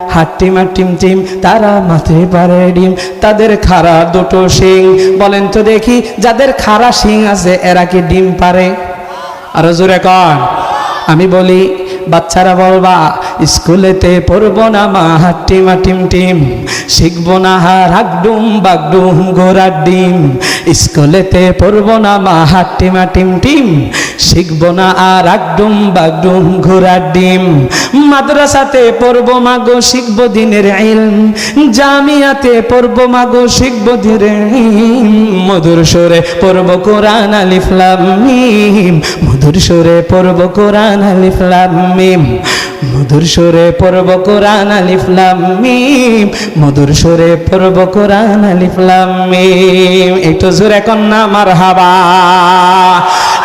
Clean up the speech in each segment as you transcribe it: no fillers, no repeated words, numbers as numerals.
হাট্টিমা team team তারা মাথে পারে ডিম, তাদের খাড়া দুটো শিং। বলেন তো দেখি, যাদের খাড়া শিং আছে এরা কি ডিম পারে? আরো জোরে কন। আমি বলি, বাচ্চারা বলবা স্কুলেতে পড়বো না মা হাট্টিমা টিম টিম, শিখবো না হাগডুম বাগডুম ঘোড়ার ডিম। স্কুলেতে পড়বো না মা হাট্টিমা টিম টিম, শিখবো না আর হাগডুম বাগডুম ঘোড়ার ডিম। মাদ্রাসাতে পড়বো মাগো শিখবো দিনের ইলম, জামিয়াতে পড়বো মাগো শিখবো দিনের ইলম। মধুর সুরে পড়বো কোরআন আলিফ লাম মিম, মধুর সুরে পড়বো কোরআন আলিফ লাম মিম, মধুর সুরে পড়বো কোরআন আলিফ লাম মিম, মধুর সুরে পড়বো কোরআন আলিফ লাম মিম। একটু জোরে কন্যা মারহাবা।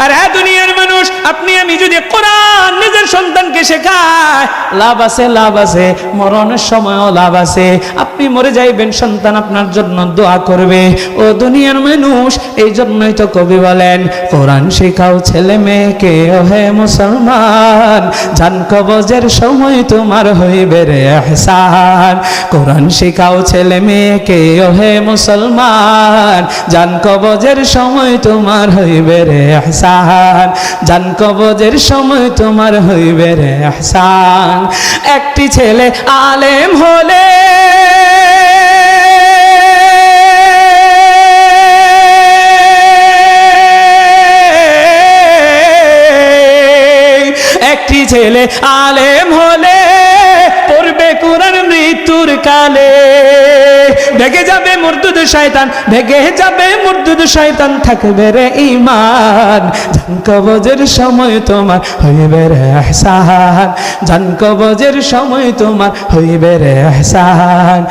আর দুনিয়ার মানুষ, আপনি আমি যদি কোরআন নিজের সন্তানকে শেখায়, লাভ আছে, লাভ আছে, মরণের সময়ও লাভ আছে। আপনি মরে যাইবেন, সন্তান আপনার জন্য দোয়া করবে। ও দুনিয়ার মানুষ, এই জন্যই তো কবি বলেন, কোরআন শেখাও ছেলে মেয়েকে ও হে মুসলমান, জান কবজের সময় তোমার হইবে রে ইহসান। কোরআন শেখাও ছেলে মেয়েকে ও হে মুসলমান, জান কবজের সময় তোমার হইবে রে ইহসান, জান কবজের সময় তোমার হইবে রে ইহসান। একটি ছেলে আলেম হলে একটি ছেলে আলেম হলে পড়বে কোরআন মৃত্যুর কালে। ভেগে যাবে মুরদুদ শয়তান, ভেগে যাবে মুরদুদ শয়তান, থাকবে রে ঈমান, জান কবজের সময় তোমার হইবে রে ইহসান, জান কবজের সময় তোমার হইবে রে ইহসান।